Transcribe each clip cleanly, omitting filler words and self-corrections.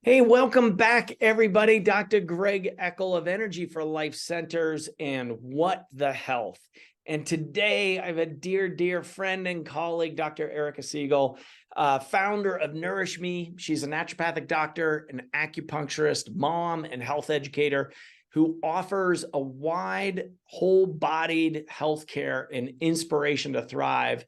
Hey, welcome back, everybody. Dr. Greg Eckel of Energy for Life Centers and What the Health. And today I have a dear, dear friend and colleague, Dr. Erika Siegel, founder of Nourish Me. She's a naturopathic doctor, an acupuncturist, mom, and health educator who offers a wide, whole-bodied healthcare and inspiration to thrive.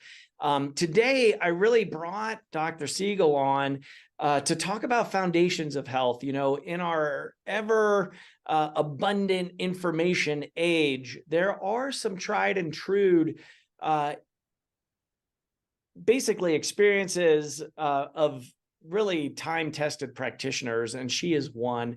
Today, I really brought Dr. Siegel on to talk about foundations of health. In our ever abundant information age, there are some tried and true basically experiences of really time-tested practitioners, and she is one.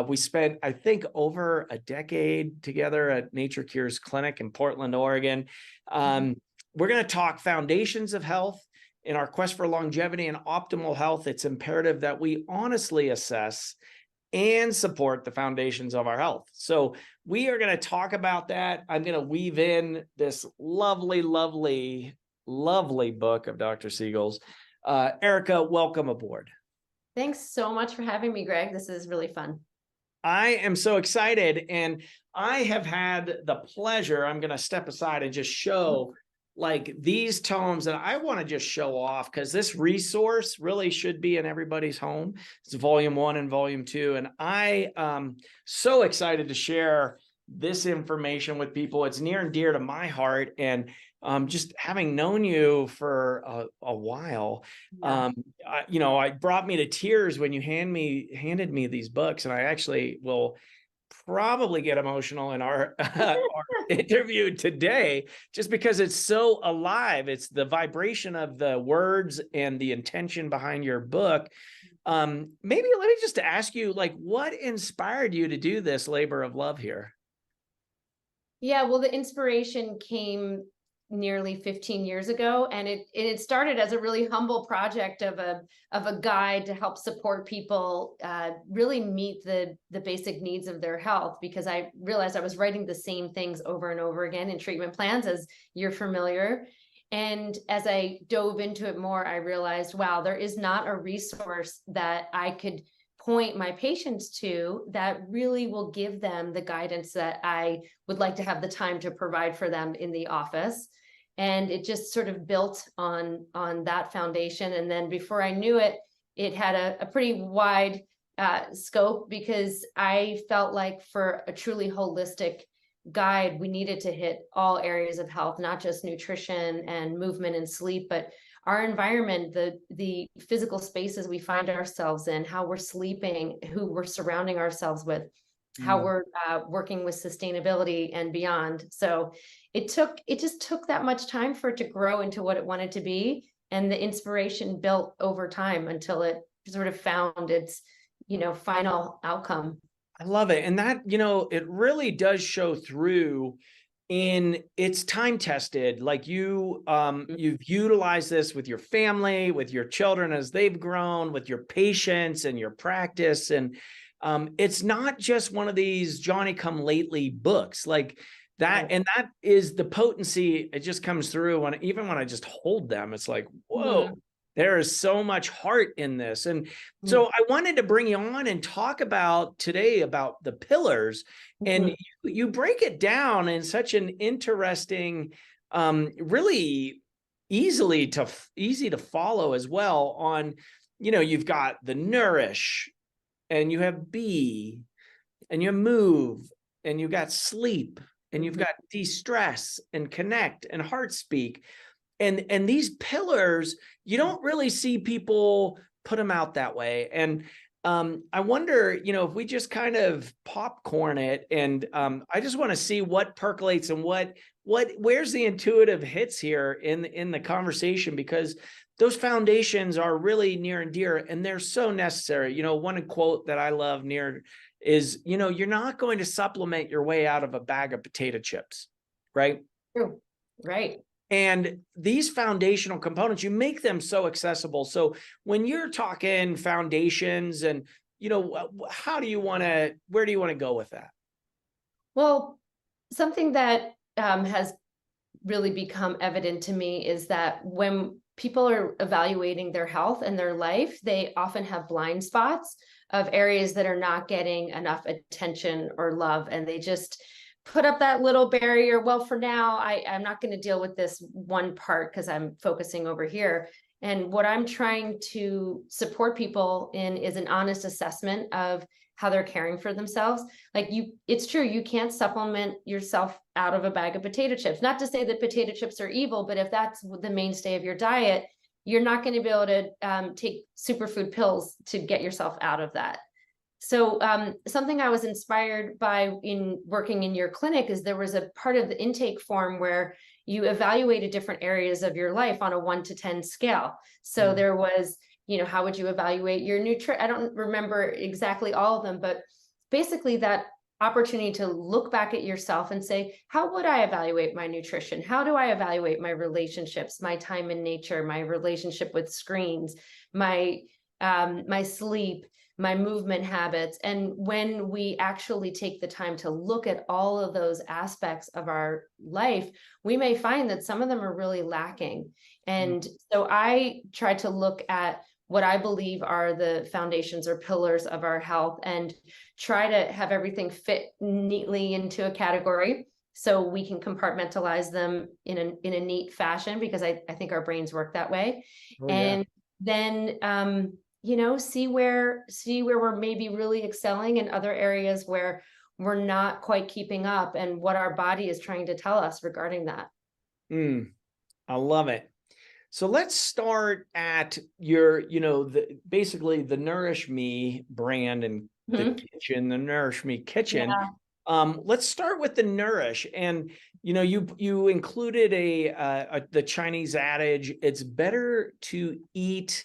We spent, I think, over a decade together at Nature Cures Clinic in Portland, Oregon. We're going to talk foundations of health. In our quest for longevity and optimal health, it's imperative that we honestly assess and support the foundations of our health. So we are going to talk about that. I'm going to weave in this lovely, lovely, lovely book of Dr. Siegel's. Erika, welcome aboard. Thanks so much for having me, Greg. This is really fun. I am so excited, and I have had the pleasure, I'm going to step aside and just show like these tomes that I want to just show off, because this resource really should be in everybody's home. It's volume 1 and volume 2. And I am so excited to share this information with people. It's near and dear to my heart. And just having known you for a while, it brought me to tears when you handed me these books. And I actually will probably get emotional in our interview today, just because it's so alive. It's the vibration of the words and the intention behind your book. Maybe let me just ask you, like, what inspired you to do this labor of love here? Yeah, well, the inspiration came nearly 15 years ago, and it started as a really humble project of a guide to help support people really meet the basic needs of their health, because I realized I was writing the same things over and over again in treatment plans, as you're familiar. And as I dove into it more, I realized, wow, there is not a resource that I could point my patients to that really will give them the guidance that I would like to have the time to provide for them in the office. And it just sort of built on that foundation. And then before I knew it, it had a pretty wide scope, because I felt like for a truly holistic guide, we needed to hit all areas of health, not just nutrition and movement and sleep, but our environment, the physical spaces we find ourselves in, how we're sleeping, who we're surrounding ourselves with, how we're working with sustainability and beyond. So it just took that much time for it to grow into what it wanted to be. And the inspiration built over time until it sort of found its, final outcome. I love it. And that, it really does show through in it's time tested. Like you've utilized this with your family, with your children as they've grown, with your patients and your practice. And it's not just one of these Johnny come lately books like that. And that is the potency. It just comes through even when I just hold them, it's like, whoa, there is so much heart in this. And so I wanted to bring you on and talk about today about the pillars. And you break it down in such an interesting, really easy to follow as well on, you've got the nourish, and you have be, and you move, and you've got sleep, and you've got de-stress and connect and heart speak. And these pillars, you don't really see people put them out that way. And I wonder, if we just kind of popcorn it, and I just want to see what percolates and where's the intuitive hits here in the conversation, because those foundations are really near and dear, and they're so necessary. One quote that I love is, you're not going to supplement your way out of a bag of potato chips, right? True. Right. And these foundational components, you make them so accessible. So when you're talking foundations and, where do you want to go with that? Well, something that has really become evident to me is that when people are evaluating their health and their life, they often have blind spots of areas that are not getting enough attention or love. And they just put up that little barrier. Well, for now, I'm not going to deal with this one part because I'm focusing over here. And what I'm trying to support people in is an honest assessment of how they're caring for themselves. Like it's true, you can't supplement yourself out of a bag of potato chips. Not to say that potato chips are evil, but if that's the mainstay of your diet, you're not going to be able to take superfood pills to get yourself out of that. So something I was inspired by in working in your clinic is there was a part of the intake form where you evaluated different areas of your life on a 1 to 10 scale. So there was, how would you evaluate your nutrition? I don't remember exactly all of them, but basically that opportunity to look back at yourself and say, how would I evaluate my nutrition? How do I evaluate my relationships, my time in nature, my relationship with screens, my sleep, my movement habits? And when we actually take the time to look at all of those aspects of our life, we may find that some of them are really lacking. And so I try to look at what I believe are the foundations or pillars of our health and try to have everything fit neatly into a category so we can compartmentalize them in a neat fashion, because I think our brains work that way. And then see where we're maybe really excelling in other areas where we're not quite keeping up, and what our body is trying to tell us regarding that. I love it. So let's start at your, basically the Nourish Me brand and the kitchen, the Nourish Me Kitchen. Yeah. Let's start with the Nourish. And, you included the Chinese adage, it's better to eat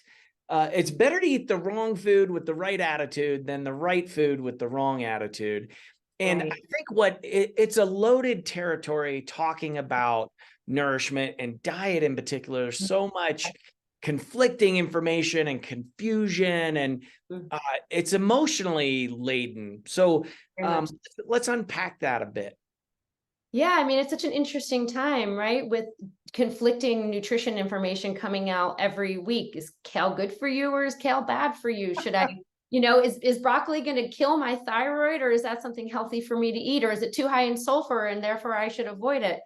the wrong food with the right attitude than the right food with the wrong attitude. And I think it's a loaded territory talking about nourishment and diet in particular. There's so much conflicting information and confusion, and it's emotionally laden. So let's unpack that a bit. Yeah, I mean, it's such an interesting time, right? With conflicting nutrition information coming out every week. Is kale good for you or is kale bad for you? Should I, is broccoli going to kill my thyroid, or is that something healthy for me to eat? Or is it too high in sulfur and therefore I should avoid it?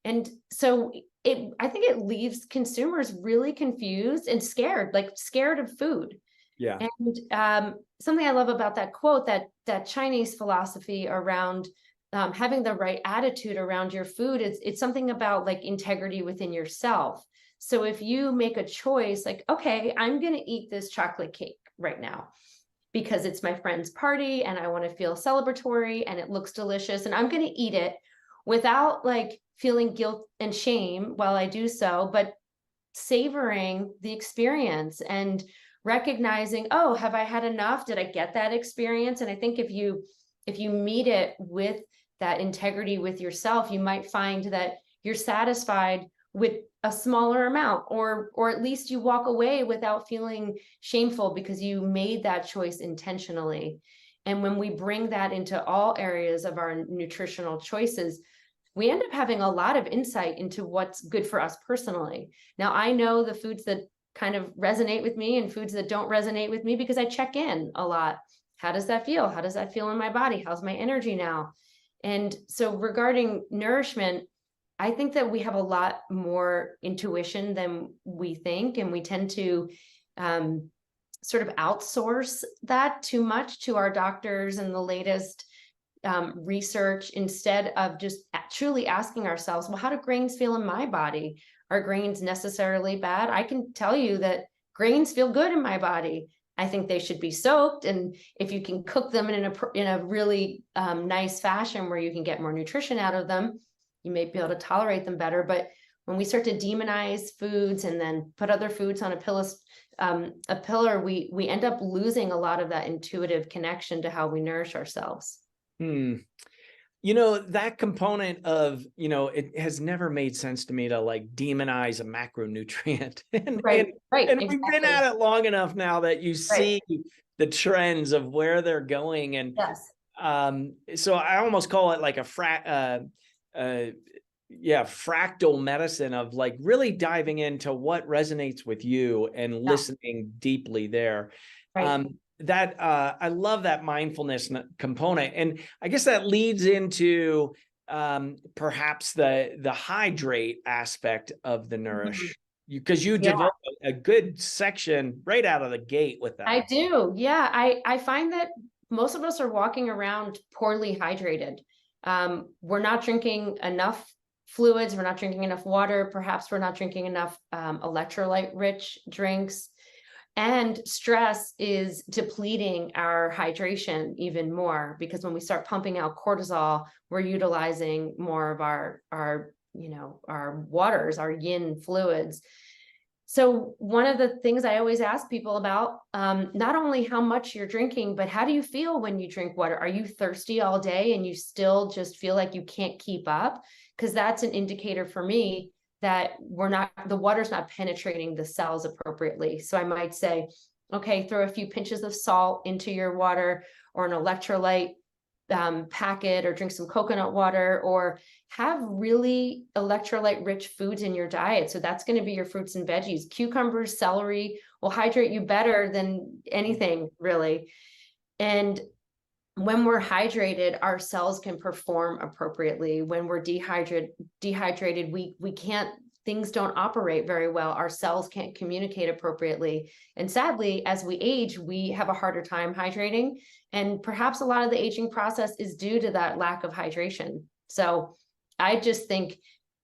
And so I think it leaves consumers really confused and scared of food. Yeah. And something I love about that quote, that Chinese philosophy around having the right attitude around your food, it's something about like integrity within yourself. So if you make a choice, like, okay, I'm going to eat this chocolate cake right now because it's my friend's party and I want to feel celebratory and it looks delicious, and I'm going to eat it without like feeling guilt and shame while I do so, but savoring the experience and recognizing, oh, have I had enough? Did I get that experience? And I think if you meet it with that integrity with yourself, you might find that you're satisfied with a smaller amount, or at least you walk away without feeling shameful because you made that choice intentionally. And when we bring that into all areas of our nutritional choices, we end up having a lot of insight into what's good for us personally. Now, I know the foods that kind of resonate with me and foods that don't resonate with me because I check in a lot. How does that feel? How does that feel in my body? How's my energy now? And so regarding nourishment, I think that we have a lot more intuition than we think, and we tend to sort of outsource that too much to our doctors and the latest research, instead of just truly asking ourselves, well, how do grains feel in my body? Are grains necessarily bad? I can tell you that grains feel good in my body. I think they should be soaked, and if you can cook them in a really nice fashion where you can get more nutrition out of them, you may be able to tolerate them better. But when we start to demonize foods and then put other foods on a pillar, we end up losing a lot of that intuitive connection to how we nourish ourselves. That component of, it has never made sense to me to like demonize a macronutrient. And exactly. we've been at it long enough now that you see the trends of where they're going. And yes. So I almost call it like fractal medicine of like really diving into what resonates with you and listening deeply there. Right. I love that mindfulness component. And I guess that leads into perhaps the hydrate aspect of the Nourish, because you Yeah, devote a good section right out of the gate with I that. do. Yeah, I find that most of us are walking around poorly hydrated. We're not drinking enough fluids. We're not drinking enough water. Perhaps we're not drinking enough electrolyte-rich drinks. And stress is depleting our hydration even more, because when we start pumping out cortisol, we're utilizing more of our our waters, our yin fluids. So one of the things I always ask people about, not only how much you're drinking, but how do you feel when you drink water? Are you thirsty all day and you still just feel like you can't keep up? Because that's an indicator for me that the water's not penetrating the cells appropriately. So I might say, okay, throw a few pinches of salt into your water, or an electrolyte packet, or drink some coconut water, or have really electrolyte rich foods in your diet. So that's going to be your fruits and veggies. Cucumbers, celery will hydrate you better than anything, really. And when we're hydrated, our cells can perform appropriately. When we're dehydrated, we can't, things don't operate very well. Our cells can't communicate appropriately. And sadly, as we age, we have a harder time hydrating. And perhaps a lot of the aging process is due to that lack of hydration. So I just think,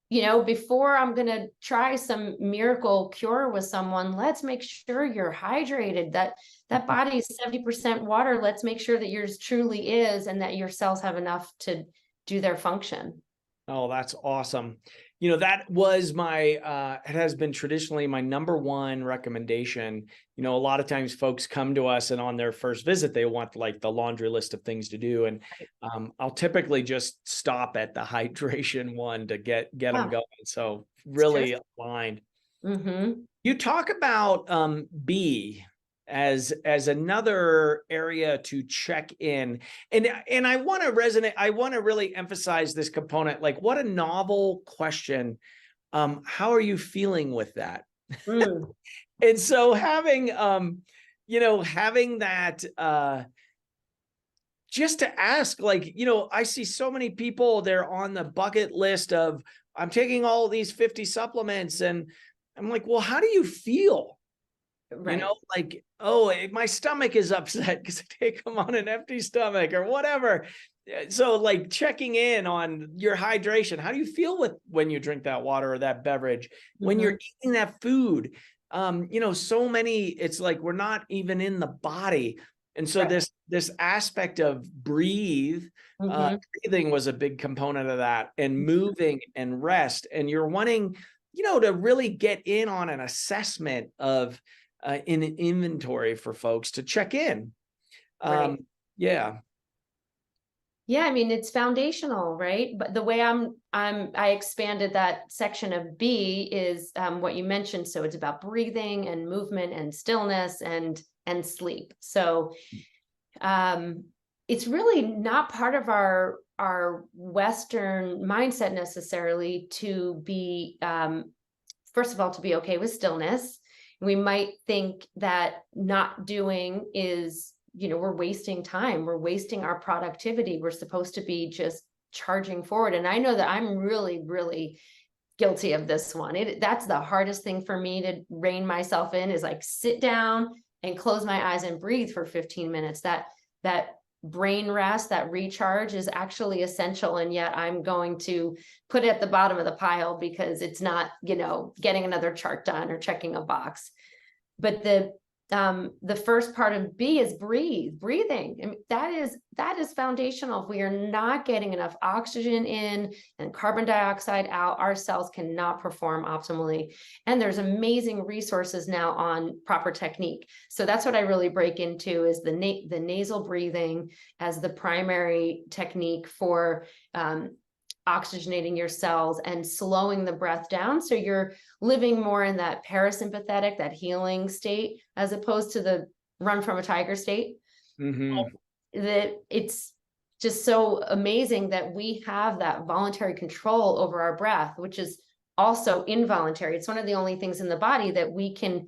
before I'm going to try some miracle cure with someone, let's make sure you're hydrated, that body is 70% water. Let's make sure that yours truly is, and that your cells have enough to do their function. Oh, that's awesome. That was it has been traditionally my number one recommendation. A lot of times folks come to us and on their first visit, they want like the laundry list of things to do. And I'll typically just stop at the hydration one to get them going. So really aligned. You talk about B as another area to check in, and I want to really emphasize this component. Like, what a novel question. How are you feeling with that? And so having having that just to ask, like, I see so many people, they're on the bucket list of, I'm taking all these 50 supplements, and I'm like, well, how do you feel? Right. Like, oh, my stomach is upset because I take them on an empty stomach or whatever. So like checking in on your hydration. How do you feel when you drink that water or that beverage, when you're eating that food? So many, it's like, we're not even in the body. And so this aspect of breathing was a big component of that, and moving and rest. And you're wanting, to really get in on an assessment of in an inventory for folks to check in. Yeah. I mean, it's foundational, right? But the way I expanded that section of B is what you mentioned. So it's about breathing and movement and stillness and sleep. So it's really not part of our Western mindset necessarily to be, first of all, to be okay with stillness. We might think that not doing is, we're wasting time. We're wasting our productivity. We're supposed to be just charging forward. And I know that I'm really, really guilty of this one. That's the hardest thing for me to rein myself in, is like sit down and close my eyes and breathe for 15 minutes. That brain rest, that recharge is actually essential. And yet I'm going to put it at the bottom of the pile because it's not, getting another chart done or checking a box. But the first part of B is breathing. I mean, that is foundational. If we are not getting enough oxygen in and carbon dioxide out, our cells cannot perform optimally. And there's amazing resources now on proper technique. So that's what I really break into, is the nasal breathing as the primary technique for oxygenating your cells and slowing the breath down. So you're living more in that parasympathetic, that healing state, as opposed to the run from a tiger state. That it's just so amazing that we have that voluntary control over our breath, which is also involuntary. It's one of the only things in the body that we can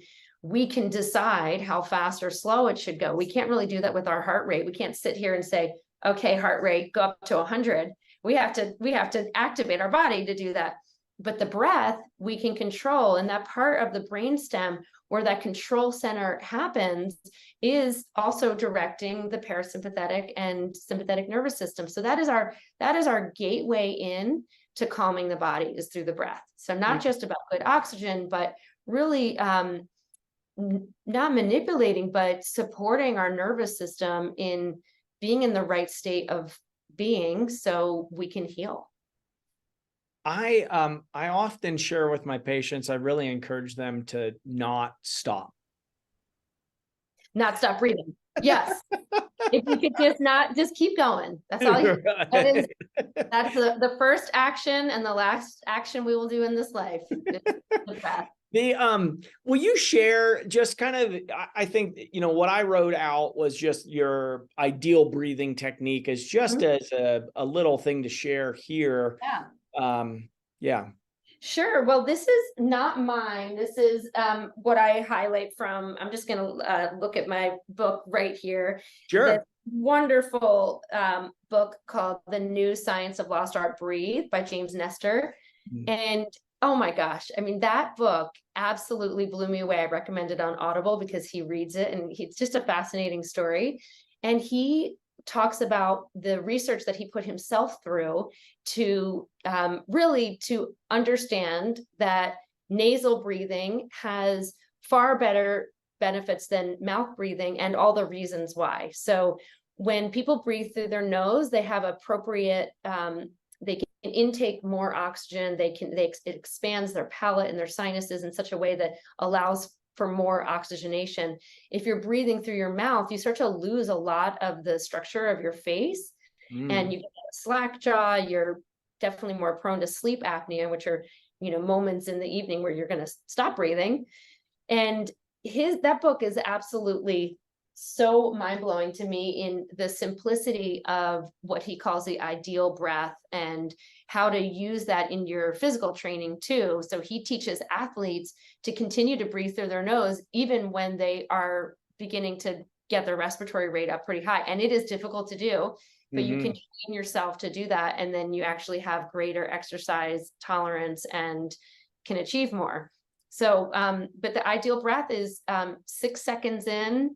decide how fast or slow it should go. We can't really do that with our heart rate. We can't sit here and say, okay, heart rate, go up to 100. We have to activate our body to do that. But the breath we can control, and that part of the brainstem where that control center happens is also directing the parasympathetic and sympathetic nervous system. So that is our gateway in to calming the body, is through the breath. So not just about good oxygen, but really not manipulating, but supporting our nervous system in being in the right state of being so we can heal. I often share with my patients, I really encourage them to not stop. Not stop breathing. Yes. If you could just keep going. That's all you, that's the first action and the last action we will do in this life. Will you share just kind of, I think, what I wrote out was just your ideal breathing technique as just as a little thing to share here. Yeah. Sure. Well, this is not mine. This is what I highlight from. I'm just going to look at my book right here. Sure. This wonderful book called The New Science of Lost Art, Breathe by James Nestor. And oh my gosh, I mean, that book absolutely blew me away. I recommend it on Audible because he reads it and it's just a fascinating story. And he talks about the research that he put himself through to really to understand that nasal breathing has far better benefits than mouth breathing, and all the reasons why. So when people breathe through their nose, they have appropriate, they can intake more oxygen. It expands their palate and their sinuses in such a way that allows for more oxygenation. If you're breathing through your mouth, you start to lose a lot of the structure of your face, and you get a slack jaw. You're definitely more prone to sleep apnea, which are, moments in the evening where you're going to stop breathing. And that book is absolutely so mind-blowing to me in the simplicity of what he calls the ideal breath and how to use that in your physical training too. So he teaches athletes to continue to breathe through their nose even when they are beginning to get their respiratory rate up pretty high. And it is difficult to do, but you can train yourself to do that, and then you actually have greater exercise tolerance and can achieve more. So but the ideal breath is 6 seconds in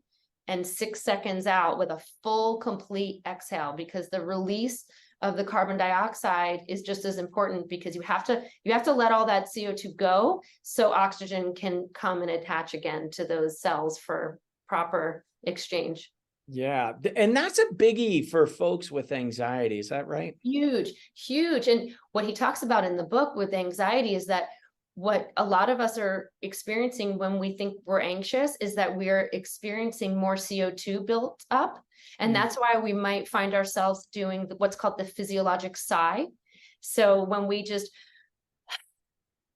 and 6 seconds out with a full, complete exhale, because the release of the carbon dioxide is just as important, because you have to let all that CO2 go so oxygen can come and attach again to those cells for proper exchange. Yeah. And that's a biggie for folks with anxiety. Is that right? Huge, huge. And what he talks about in the book with anxiety is that what a lot of us are experiencing when we think we're anxious is that we're experiencing more CO2 built up. And that's why we might find ourselves doing what's called the physiologic sigh. So when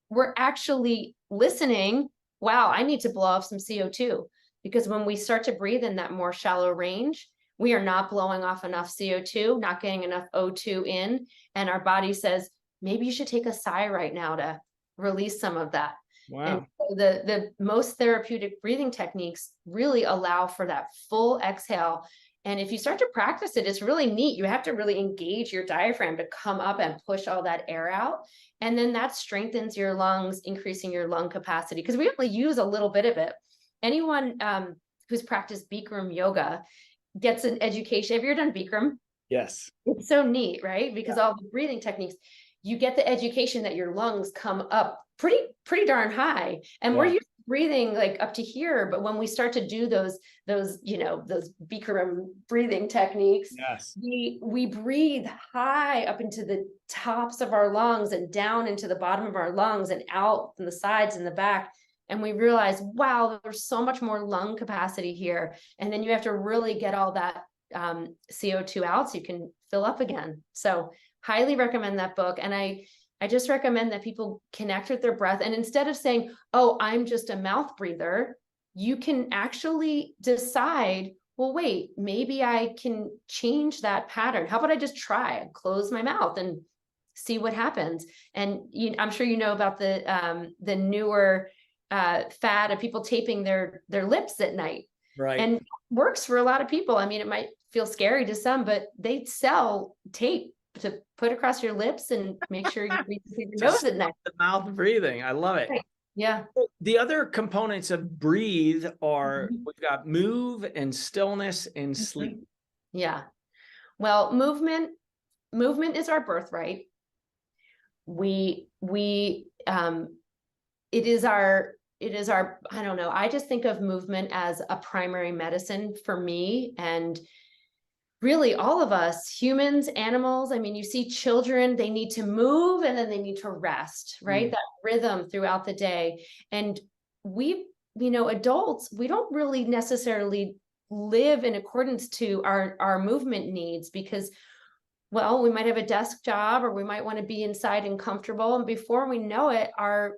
we're actually listening, wow, I need to blow off some CO2. Because when we start to breathe in that more shallow range, we are not blowing off enough CO2, not getting enough O2 in. And our body says, maybe you should take a sigh right now to release some of that. Wow. And so the most therapeutic breathing techniques really allow for that full exhale. And if you start to practice it, it's really neat. You have to really engage your diaphragm to come up and push all that air out. And then that strengthens your lungs, increasing your lung capacity, because we only use a little bit of it. Anyone who's practiced Bikram yoga gets an education. Have you ever done Bikram? Yes. It's so neat, right? Because all the breathing techniques, you get the education that your lungs come up pretty darn high. And we're used to breathing like up to here. But when we start to do those Bikram breathing techniques, we breathe high up into the tops of our lungs and down into the bottom of our lungs and out from the sides and the back. And we realize, wow, there's so much more lung capacity here. And then you have to really get all that CO2 out so you can fill up again. So highly recommend that book. And I just recommend that people connect with their breath. And instead of saying, oh, I'm just a mouth breather, you can actually decide well, wait, maybe I can change that pattern. How about I just try, close my mouth and see what happens? And I'm sure you know about the newer fad of people taping their lips at night, Right. and works for a lot of people. I mean, it might feel scary to some, but they sell tape to put across your lips and make sure you breathe through your nose at night. The mouth breathing. I love it. Right. Yeah. The other components of breathe are, Mhm. we've got move and stillness and Mhm. sleep. Yeah. Well, movement is our birthright. It is our, I don't know, I just think of movement as a primary medicine for me, and really all of us, humans, animals. I mean, you see children, they need to move and then they need to rest, right? That rhythm throughout the day. And adults, we don't really necessarily live in accordance to our movement needs, because, well, we might have a desk job, or we might want to be inside and comfortable. And before we know it, our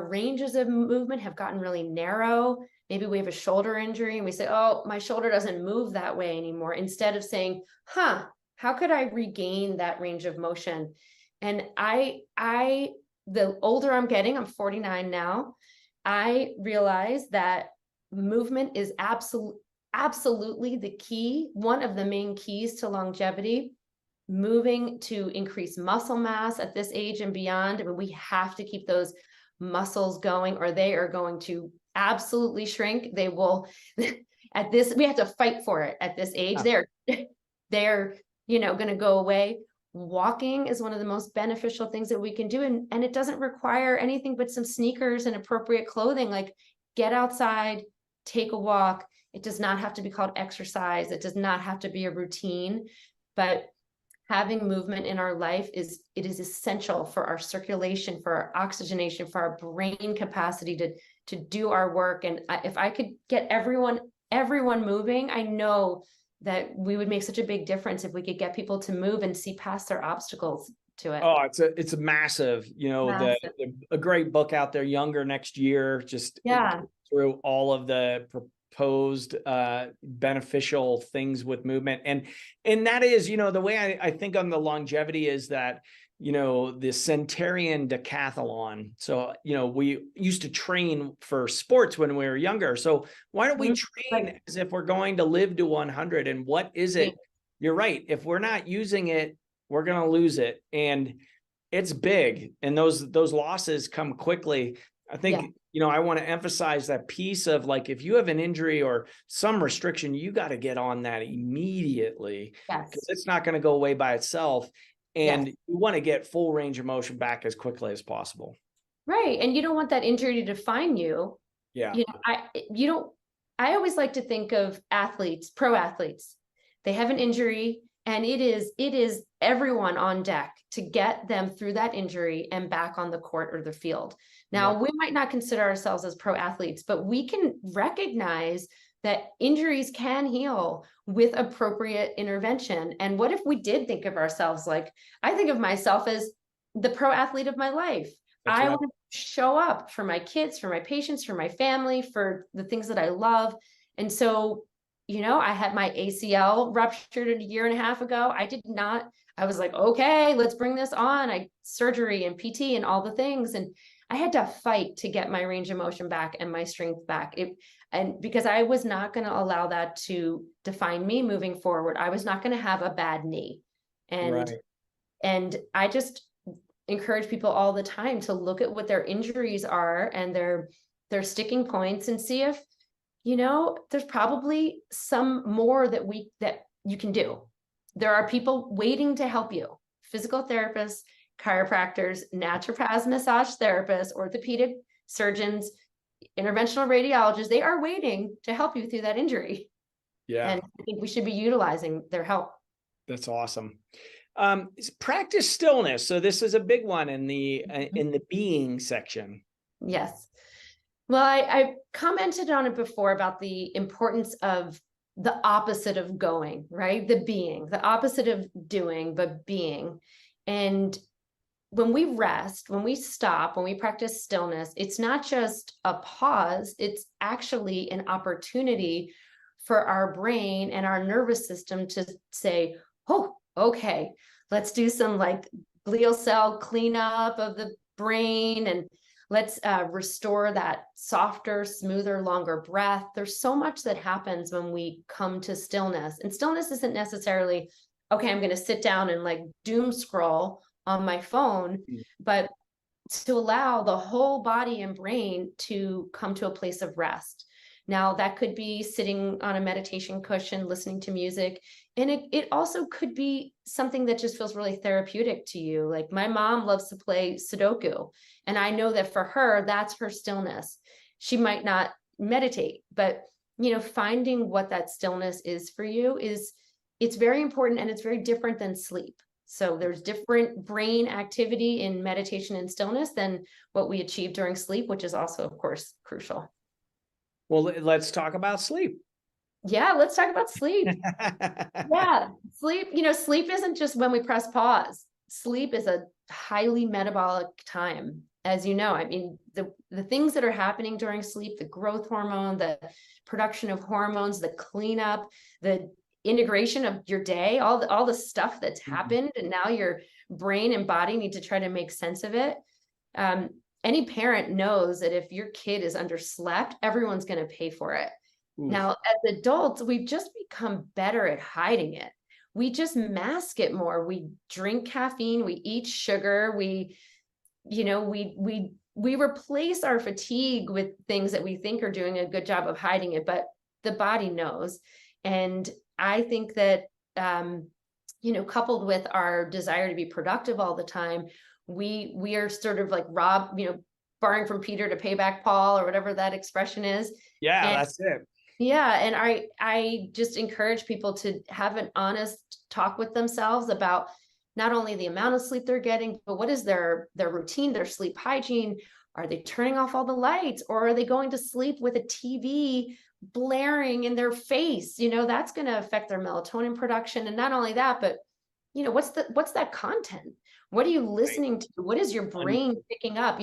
ranges of movement have gotten really narrow. Maybe we have a shoulder injury and we say, oh, my shoulder doesn't move that way anymore, instead of saying, how could I regain that range of motion? And the older I'm getting, I'm 49 now, I realize that movement is absolutely the key, one of the main keys to longevity. Moving to increase muscle mass at this age and beyond. I mean, we have to keep those muscles going, or they are going to absolutely shrink. They will at this, we have to fight for it at this age. They're going to go away. Walking is one of the most beneficial things that we can do. And it doesn't require anything but some sneakers and appropriate clothing. Like, get outside, take a walk. It does not have to be called exercise. It does not have to be a routine, but having movement in our life is essential for our circulation, for our oxygenation, for our brain capacity to do our work. And if I could get everyone moving, I know that we would make such a big difference if we could get people to move and see past their obstacles to it. Oh, it's a massive, Massive. a great book out there, Younger Next Year, just through all of the proposed beneficial things with movement. And that is, the way I think on the longevity is that, the centenarian decathlon. So, we used to train for sports when we were younger. So why don't we train as if we're going to live to 100? And what is it? You're right. If we're not using it, we're going to lose it. And it's big. And those losses come quickly. I think, I want to emphasize that piece of, like, if you have an injury or some restriction, you got to get on that immediately, because it's not going to go away by itself. And you want to get full range of motion back as quickly as possible. Right. And you don't want that injury to define you. Yeah. I always like to think of athletes, pro athletes. They have an injury, and it is everyone on deck to get them through that injury and back on the court or the field. Now, we might not consider ourselves as pro athletes, but we can recognize that injuries can heal with appropriate intervention. And what if we did think of ourselves like, I think of myself as the pro athlete of my life. I want to show up for my kids, for my patients, for my family, for the things that I love. And so, I had my ACL ruptured a year and a half ago. I was like, okay, let's bring this on. Surgery and PT and all the things. And I had to fight to get my range of motion back and my strength back. And because I was not going to allow that to define me moving forward. I was not going to have a bad knee. And I just encourage people all the time to look at what their injuries are and their sticking points, and see if, there's probably some more that you can do. There are people waiting to help you: physical therapists, chiropractors, naturopaths, massage therapists, orthopedic surgeons, interventional radiologists. They are waiting to help you through that injury. Yeah. And I think we should be utilizing their help. That's awesome. Practice stillness. So this is a big one in the being section. Yes. Well, I commented on it before about the importance of the opposite of going, right? The opposite of doing, but being. And when we rest, when we stop, when we practice stillness, it's not just a pause, it's actually an opportunity for our brain and our nervous system to say, oh, okay, let's do some like glial cell cleanup of the brain, and let's restore that softer, smoother, longer breath. There's so much that happens when we come to stillness. And stillness isn't necessarily, okay, I'm going to sit down and like doom scroll on my phone, but to allow the whole body and brain to come to a place of rest. Now, that could be sitting on a meditation cushion, listening to music. And it also could be something that just feels really therapeutic to you. Like my mom loves to play Sudoku. And I know that for her, that's her stillness. She might not meditate, but finding what that stillness is for you it's very important, and it's very different than sleep. So there's different brain activity in meditation and stillness than what we achieve during sleep, which is also, of course, crucial. Well, let's talk about sleep. Yeah, let's talk about sleep. Yeah, sleep, sleep isn't just when we press pause. Sleep is a highly metabolic time. As you know, I mean, the things that are happening during sleep, the growth hormone, the production of hormones, the cleanup, the integration of your day, all the stuff that's happened, and now your brain and body need to try to make sense of it. Any parent knows that if your kid is underslept, everyone's going to pay for it. Oof. Now, as adults, we've just become better at hiding it. We just mask it more. We drink caffeine, we eat sugar, we replace our fatigue with things that we think are doing a good job of hiding it, but the body knows. And I think that, coupled with our desire to be productive all the time, we are sort of like borrowing from Peter to pay back Paul, or whatever that expression is. Yeah, that's it. Yeah. And I just encourage people to have an honest talk with themselves about not only the amount of sleep they're getting, but what is their routine, their sleep hygiene. Are they turning off all the lights, or are they going to sleep with a TV blaring in their face? That's going to affect their melatonin production. And not only that, but what's that content? What are you listening to? What is your brain picking up?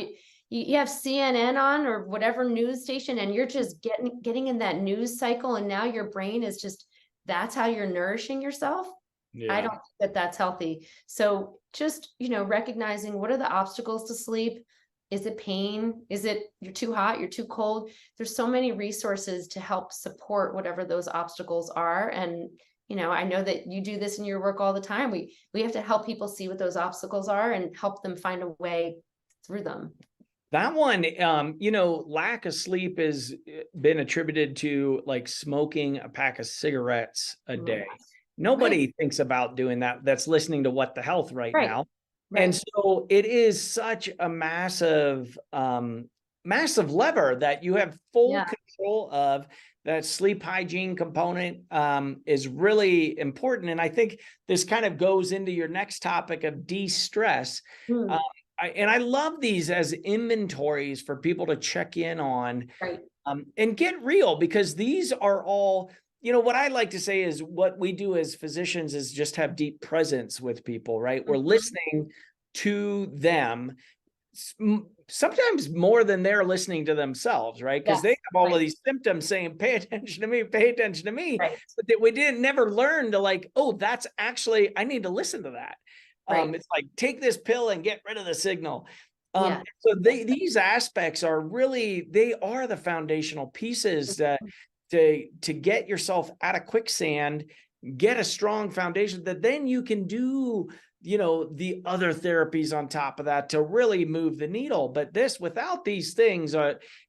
You have CNN on, or whatever news station, and you're just getting in that news cycle. And now your brain is just, that's how you're nourishing yourself. Yeah. I don't think that that's healthy. So just, recognizing what are the obstacles to sleep. Is it pain? Is it you're too hot? You're too cold? There's so many resources to help support whatever those obstacles are. And, I know that you do this in your work all the time. We have to help people see what those obstacles are and help them find a way through them. That one, lack of sleep has been attributed to like smoking a pack of cigarettes a day. Nobody thinks about doing that. That's listening to What the Health right now. Right. And so it is such a massive lever that you have full control of. That sleep hygiene component is really important. And I think this kind of goes into your next topic of de-stress. And I love these as inventories for people to check in on, and get real, because these are all, what I like to say is what we do as physicians is just have deep presence with people, right? We're listening to them, sometimes more than they're listening to themselves, right? Because they have all of these symptoms saying, pay attention to me, pay attention to me. Right. But that we never learn to like, oh, that's actually, I need to listen to that. It's like, take this pill and get rid of the signal. So these aspects are really, they are the foundational pieces that to get yourself out of quicksand, get a strong foundation that then you can do, the other therapies on top of that to really move the needle. But without these things,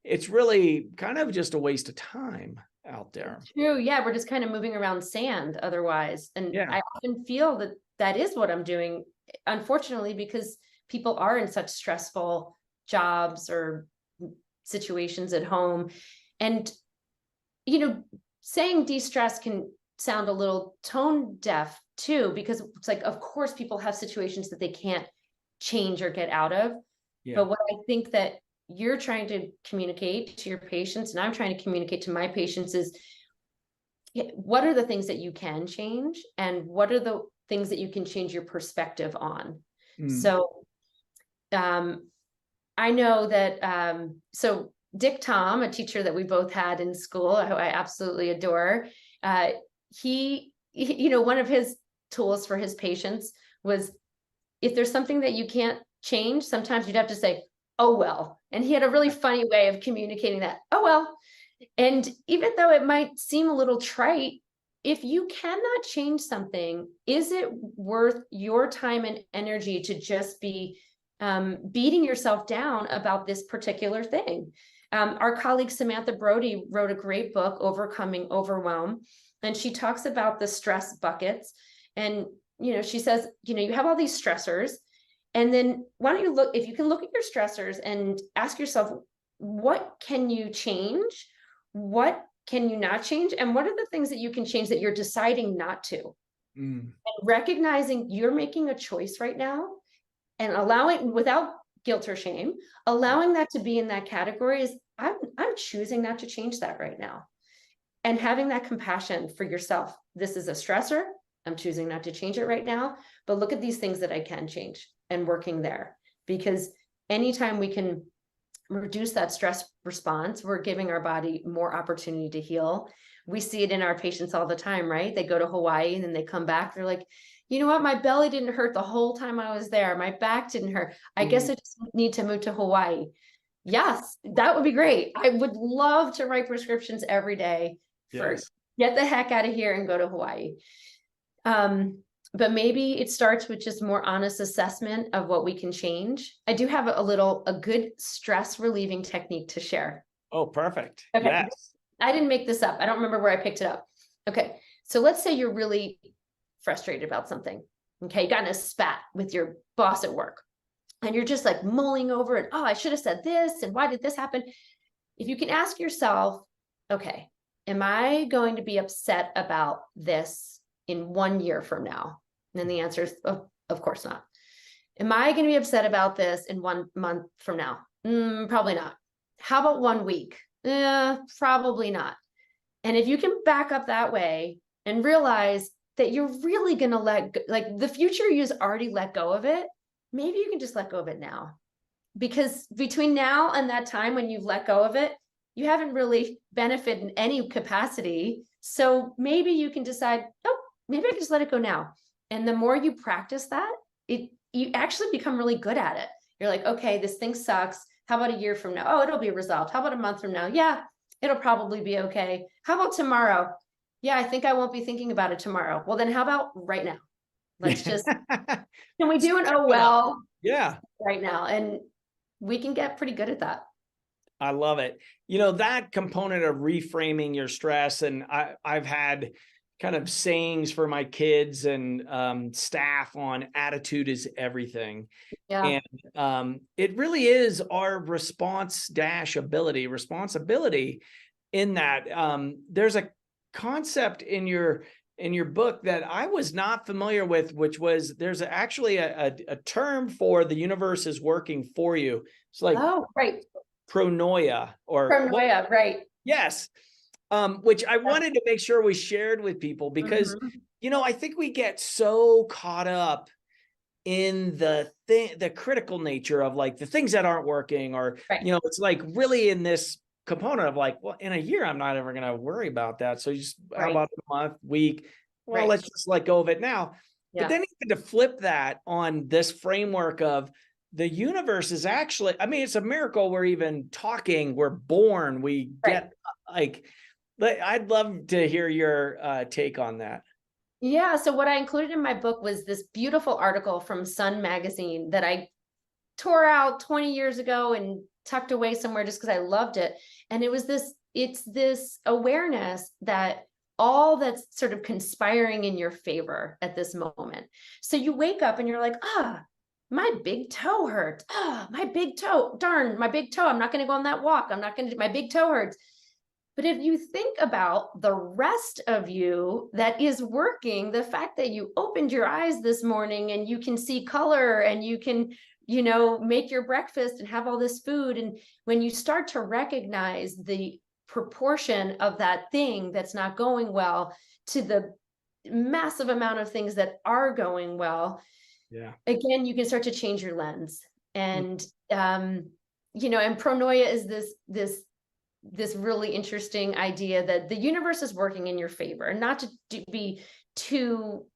it's really kind of just a waste of time out there. True. Yeah. We're just kind of moving around sand otherwise. And I often feel that is what I'm doing, unfortunately, because people are in such stressful jobs or situations at home. And, saying de-stress can sound a little tone deaf too, because it's like, of course, people have situations that they can't change or get out of. Yeah. But what I think that you're trying to communicate to your patients, and I'm trying to communicate to my patients, is what are the things that you can change, and what are the things that you can change your perspective on? So I know that, so Dick Tom, a teacher that we both had in school, who I absolutely adore, One of his tools for his patients was, if there's something that you can't change, sometimes you'd have to say, oh, well. And he had a really funny way of communicating that, oh, well. And even though it might seem a little trite, if you cannot change something, is it worth your time and energy to just be beating yourself down about this particular thing? Our colleague Samantha Brody wrote a great book, Overcoming Overwhelm, and she talks about the stress buckets. And she says, you have all these stressors, and then why don't you if you can look at your stressors and ask yourself, what can you change? What can you not change? And what are the things that you can change that you're deciding not to? And recognizing you're making a choice right now, and allowing, without guilt or shame, allowing that to be in that category is, I'm choosing not to change that right now. And having that compassion for yourself. This is a stressor. I'm choosing not to change it right now, but look at these things that I can change, and working there. Because anytime we can reduce that stress response, we're giving our body more opportunity to heal. We see it in our patients all the time, right? They go to Hawaii and then they come back. They're like, you know what? My belly didn't hurt the whole time I was there. My back didn't hurt. I guess I just need to move to Hawaii. Yes, that would be great. I would love to write prescriptions every day for get the heck out of here and go to Hawaii. But maybe it starts with just more honest assessment of what we can change. I do have a good stress relieving technique to share. Oh, perfect. Okay. Yes. I didn't make this up. I don't remember where I picked it up. Okay. So let's say you're really frustrated about something. Okay. You got in a spat with your boss at work, and you're just like mulling over it. Oh, I should have said this. And why did this happen? If you can ask yourself, okay, am I going to be upset about this in 1 year from now? And then the answer is, of course not. Am I going to be upset about this in 1 month from now? Probably not. How about 1 week? Probably not. And if you can back up that way and realize that you're really going to like the future you's already let go of it, maybe you can just let go of it now. Because between now and that time when you've let go of it, you haven't really benefited in any capacity. So maybe you can decide, oh, maybe I can just let it go now. And the more you practice that, you actually become really good at it. You're like, okay, this thing sucks. How about a year from now? Oh, it'll be resolved. How about a month from now? Yeah, it'll probably be okay. How about tomorrow? Yeah, I think I won't be thinking about it tomorrow. Well, then how about right now? Let's just, can we do an oh well? Yeah. Right now. And we can get pretty good at that. I love it. That component of reframing your stress, and I've had kind of sayings for my kids and staff on attitude is everything. Yeah. And it really is our responsibility in that. There's a concept in your book that I was not familiar with, which was there's actually a term for the universe is working for you. It's like, oh, right. Pronoia right. Yes. Which I wanted to make sure we shared with people because, I think we get so caught up in the critical nature of like the things that aren't working, or, it's like really in this component of like, well, in a year, I'm not ever going to worry about that. So just how about a month, week? Well, let's just let go of it now. Yeah. But then even to flip that on this framework of the universe is actually, it's a miracle. We're even talking, we're born, we get like, I'd love to hear your take on that. Yeah. So what I included in my book was this beautiful article from Sun magazine that I tore out 20 years ago and tucked away somewhere just because I loved it. And it's this awareness that all that's sort of conspiring in your favor at this moment. So you wake up and you're like, my big toe hurts. My big toe, darn, my big toe. I'm not going to go on that walk. My big toe hurts. But if you think about the rest of you that is working, the fact that you opened your eyes this morning and you can see color and you can, make your breakfast and have all this food. And when you start to recognize the proportion of that thing that's not going well to the massive amount of things that are going well, again, you can start to change your lens. And, and pronoia is this this really interesting idea that the universe is working in your favor, and not to be too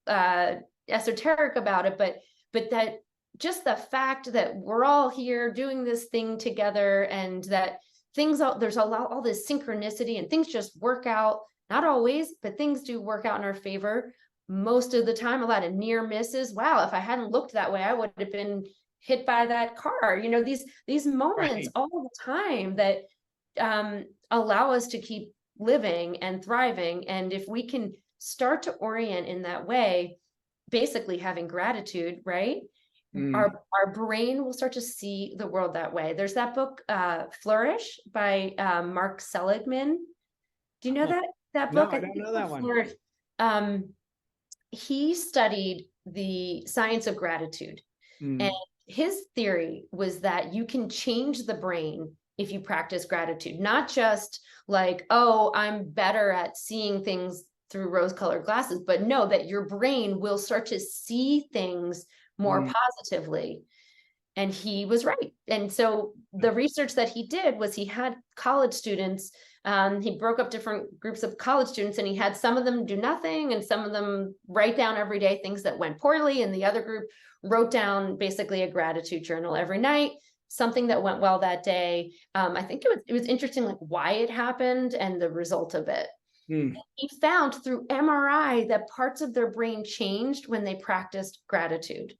esoteric about it, but that just the fact that we're all here doing this thing together, and that there's all this synchronicity, and things just work out, not always, but things do work out in our favor most of the time. A lot of near misses. Wow, if I hadn't looked that way, I would have been hit by that car. These moments all the time that allow us to keep living and thriving. And if we can start to orient in that way, basically having gratitude, right? Our brain will start to see the world that way. There's that book, Flourish by Mark Seligman. Do you know that book? No, I don't know that one. Flourish. He studied the science of gratitude. And his theory was that you can change the brain if you practice gratitude, not just like, oh, I'm better at seeing things through rose-colored glasses, but no, that your brain will start to see things more positively. And he was right. And so the research that he did was he had college students, he broke up different groups of college students, and he had some of them do nothing and some of them write down every day things that went poorly. And the other group wrote down basically a gratitude journal every night, something that went well that day. I think it was interesting, like why it happened and the result of it. He found through MRI that parts of their brain changed when they practiced gratitude.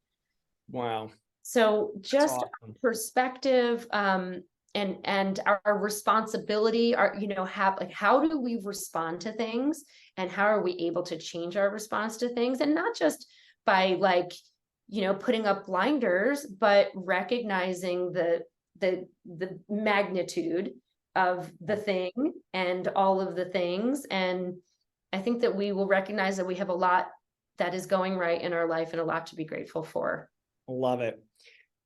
Wow. So just awesome. Perspective, and our responsibility, how do we respond to things, and how are we able to change our response to things? And not just by putting up blinders, but recognizing the magnitude of the thing and all of the things. And I think that we will recognize that we have a lot that is going right in our life and a lot to be grateful for. Love it.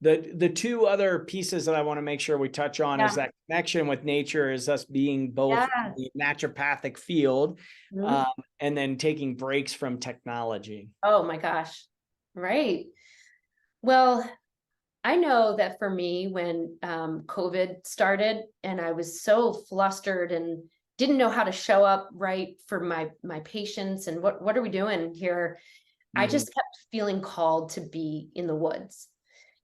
The two other pieces that I want to make sure we touch on is that connection with nature, is us being both in the naturopathic field, and then taking breaks from technology. Oh my gosh. Right. Well, I know that for me, when COVID started and I was so flustered and didn't know how to show up right for my patients and what are we doing here? I just kept feeling called to be in the woods.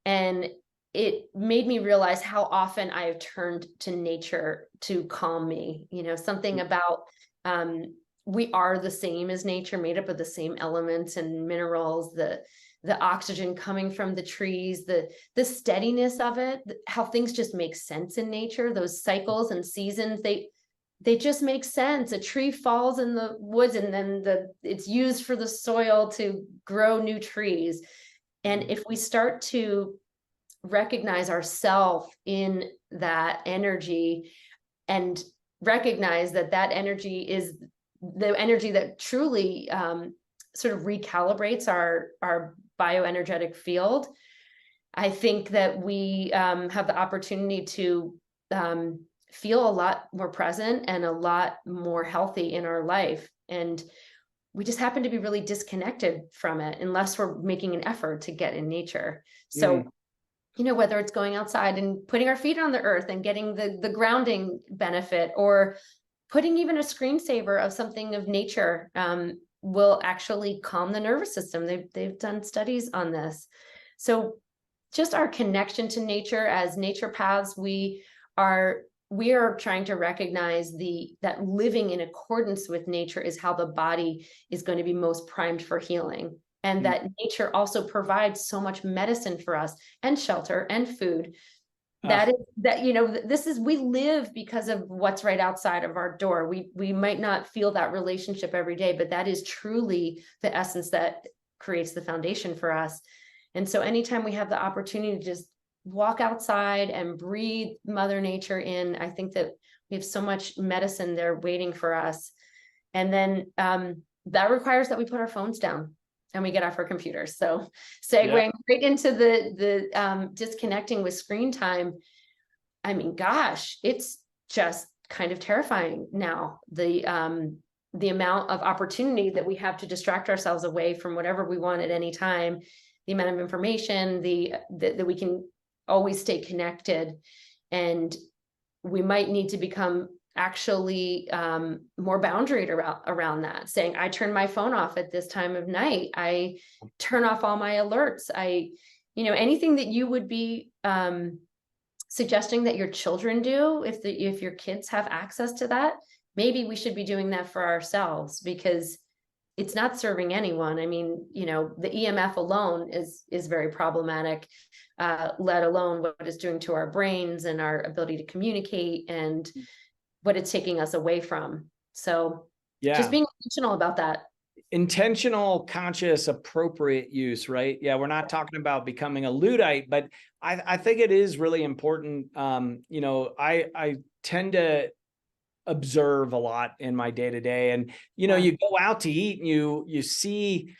And it made me realize how often I have turned to nature to calm me. Something about we are the same as nature, made up of the same elements and minerals, the oxygen coming from the trees, the steadiness of it, how things just make sense in nature, those cycles and seasons, they just make sense. A tree falls in the woods and then it's used for the soil to grow new trees. And if we start to recognize ourselves in that energy and recognize that energy is the energy that truly sort of recalibrates our bioenergetic field, I think that we have the opportunity to feel a lot more present and a lot more healthy in our life. And we just happen to be really disconnected from it unless we're making an effort to get in nature. So, whether it's going outside and putting our feet on the earth and getting the grounding benefit, or putting even a screensaver of something of nature, will actually calm the nervous system. They've done studies on this. So just our connection to nature as naturopaths, we are trying to recognize that living in accordance with nature is how the body is going to be most primed for healing. And that nature also provides so much medicine for us, and shelter and food. We live because of what's right outside of our door. We might not feel that relationship every day, but that is truly the essence that creates the foundation for us. And so anytime we have the opportunity to just walk outside and breathe Mother Nature in, I think that we have so much medicine there waiting for us. And then that requires that we put our phones down and we get off our computers. So segueing right into the disconnecting with screen time. I mean, gosh, it's just kind of terrifying now. The amount of opportunity that we have to distract ourselves away from whatever we want at any time, the amount of information, that we can always stay connected. And we might need to become actually more boundaried around that, saying, I turn my phone off at this time of night. I turn off all my alerts. Anything that you would be suggesting that your children do, if your kids have access to that, maybe we should be doing that for ourselves, because it's not serving anyone. I mean, the EMF alone is very problematic, let alone what it's doing to our brains and our ability to communicate and what it's taking us away from. So just being intentional about that. Intentional, conscious, appropriate use, right? Yeah, we're not talking about becoming a Luddite, but I think it is really important. I tend to observe a lot in my day-to-day, and you go out to eat and you see,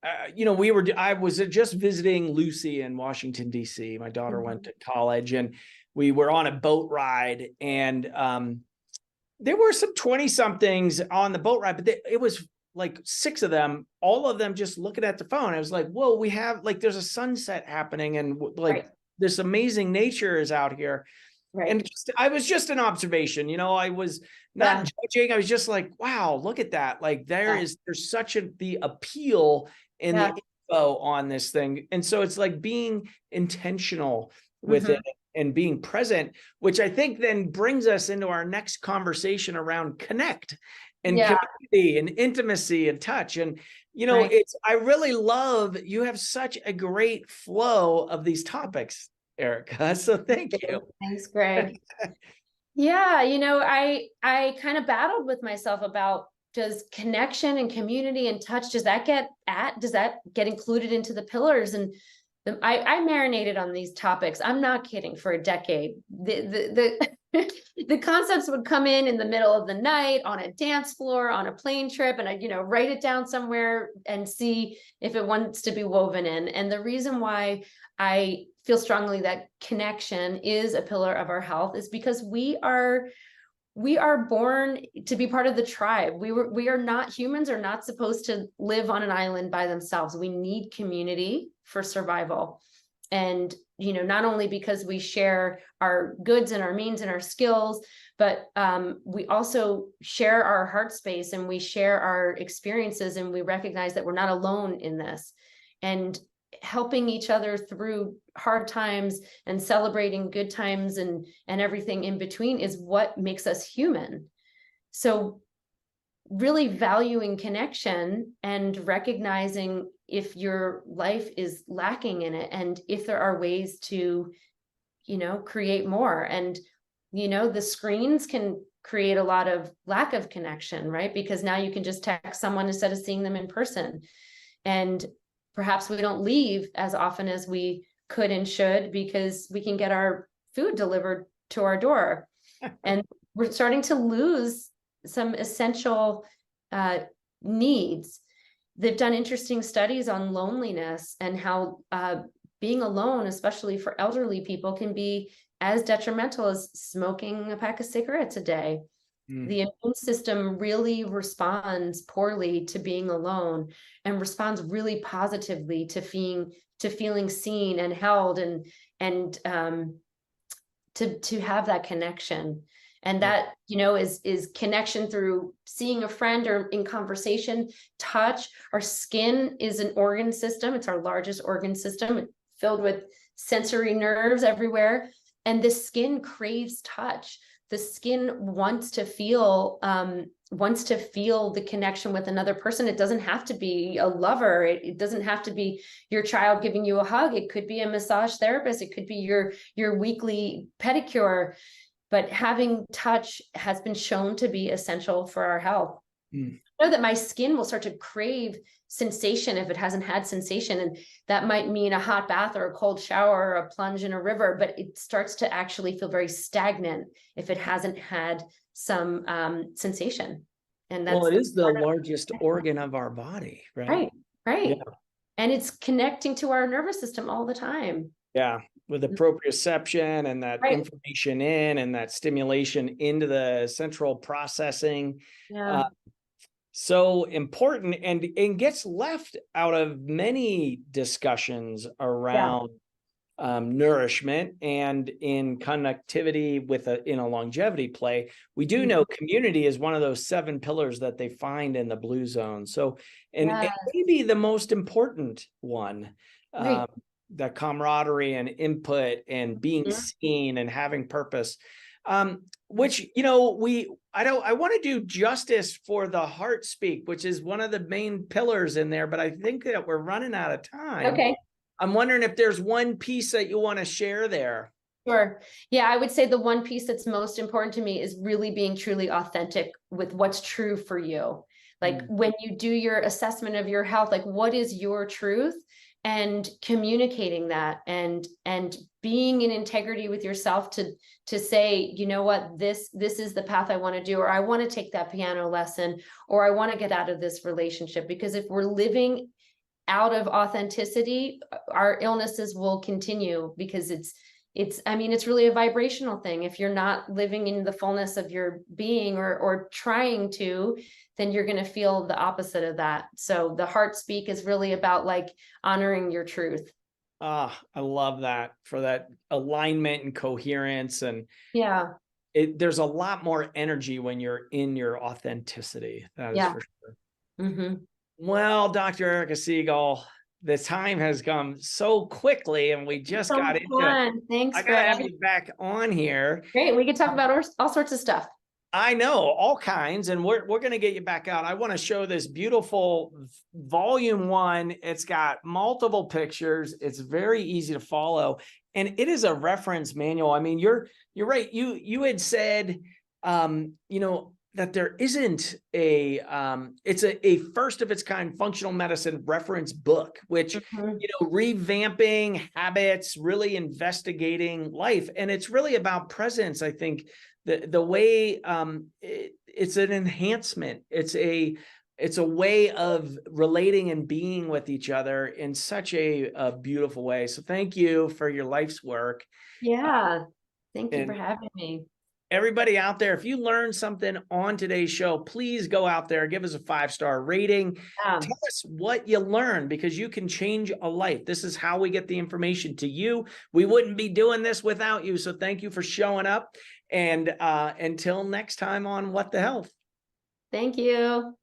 I was just visiting Lucy in Washington, D.C. My daughter went to college, and we were on a boat ride, and there were some 20-somethings on the boat ride, but it was like 6 of them, all of them just looking at the phone. I was like, whoa, we have there's a sunset happening, and this amazing nature is out here. Right. And I was just an observation, I was not judging. I was just like, wow, look at that. There's such the appeal and the info on this thing. And so it's like being intentional with it and being present, which I think then brings us into our next conversation around connect and community and intimacy and touch. And, I really love, you have such a great flow of these topics, Erika. So thank you. Thanks, Greg. Yeah, I kind of battled with myself about, does connection and community and touch, does that get included into the pillars? And I marinated on these topics. I'm not kidding, for a decade. The concepts would come in the middle of the night, on a dance floor, on a plane trip, and I'd, write it down somewhere and see if it wants to be woven in. And the reason why I feel strongly that connection is a pillar of our health is because we are born to be part of the tribe. Humans are not supposed to live on an island by themselves. We need community for survival. And, not only because we share our goods and our means and our skills, but we also share our heart space, and we share our experiences, and we recognize that we're not alone in this. And helping each other through hard times and celebrating good times and everything in between is what makes us human. So really valuing connection and recognizing if your life is lacking in it, and if there are ways to, create more. And, the screens can create a lot of lack of connection, right? Because now you can just text someone instead of seeing them in person. And perhaps we don't leave as often as we could and should, because we can get our food delivered to our door. And we're starting to lose some essential needs. They've done interesting studies on loneliness and how being alone, especially for elderly people, can be as detrimental as smoking a pack of cigarettes a day. The immune system really responds poorly to being alone, and responds really positively to feeling seen and held, and to have that connection. And that, is connection through seeing a friend or in conversation. Touch. Our skin is an organ system. It's our largest organ system, filled with sensory nerves everywhere. And the skin craves touch. The skin wants to feel the connection with another person. It doesn't have to be a lover. It doesn't have to be your child giving you a hug. It could be a massage therapist. It could be your weekly pedicure. But having touch has been shown to be essential for our health. I know that my skin will start to crave sensation if it hasn't had sensation. And that might mean a hot bath or a cold shower or a plunge in a river, but it starts to actually feel very stagnant if it hasn't had some sensation. And that's, it is the largest organ of our body, right? Right. Yeah. And it's connecting to our nervous system all the time. Yeah. With the proprioception and that information and that stimulation into the central processing. Yeah. So important, and gets left out of many discussions around nourishment and in connectivity with in a longevity play, we do know community is one of those 7 pillars that they find in the blue zone. So, and maybe the most important one, Right. the camaraderie and input and being seen and having purpose. Which, you know, I want to do justice for the heart speak, which is one of the main pillars in there, but I think that we're running out of time. Okay. I'm wondering if there's one piece that you want to share there. Sure. Yeah, I would say the one piece that's most important to me is really being truly authentic with what's true for you. Like when you do your assessment of your health, like what is your truth, and communicating that and being in integrity with yourself to say, you know what, this is the path I want to do, or I want to take that piano lesson, or I want to get out of this relationship. Because if we're living out of authenticity, our illnesses will continue, because I mean, it's really a vibrational thing. If you're not living in the fullness of your being, or trying to, then you're going to feel the opposite of that. So the heart speak is really about like honoring your truth. Ah, I love that, for that alignment and coherence. And Yeah. there's a lot more energy when you're in your authenticity. That is for sure. Well, Dr. Erika Siegel, the time has come so quickly, and we just got into it. Thanks, I gotta have Fred. you back on here. Great. We could talk about all sorts of stuff. I know, all kinds, and we're going to get you back out. I want to show this beautiful volume 1. It's got multiple pictures. It's very easy to follow, and it is a reference manual. I mean, you're right. You had said, you know, that there isn't it's a first of its kind functional medicine reference book, which, you know, revamping habits, really investigating life. And it's really about presence. I think the way it's an enhancement. It's a way of relating and being with each other in such a beautiful way. So thank you for your life's work. Yeah. Thank you for having me. Everybody out there, if you learned something on today's show, please go out there, give us a 5-star rating. Tell us what you learned, because you can change a life. This is how we get the information to you. We wouldn't be doing this without you. So thank you for showing up. And until next time on What the Health. Thank you.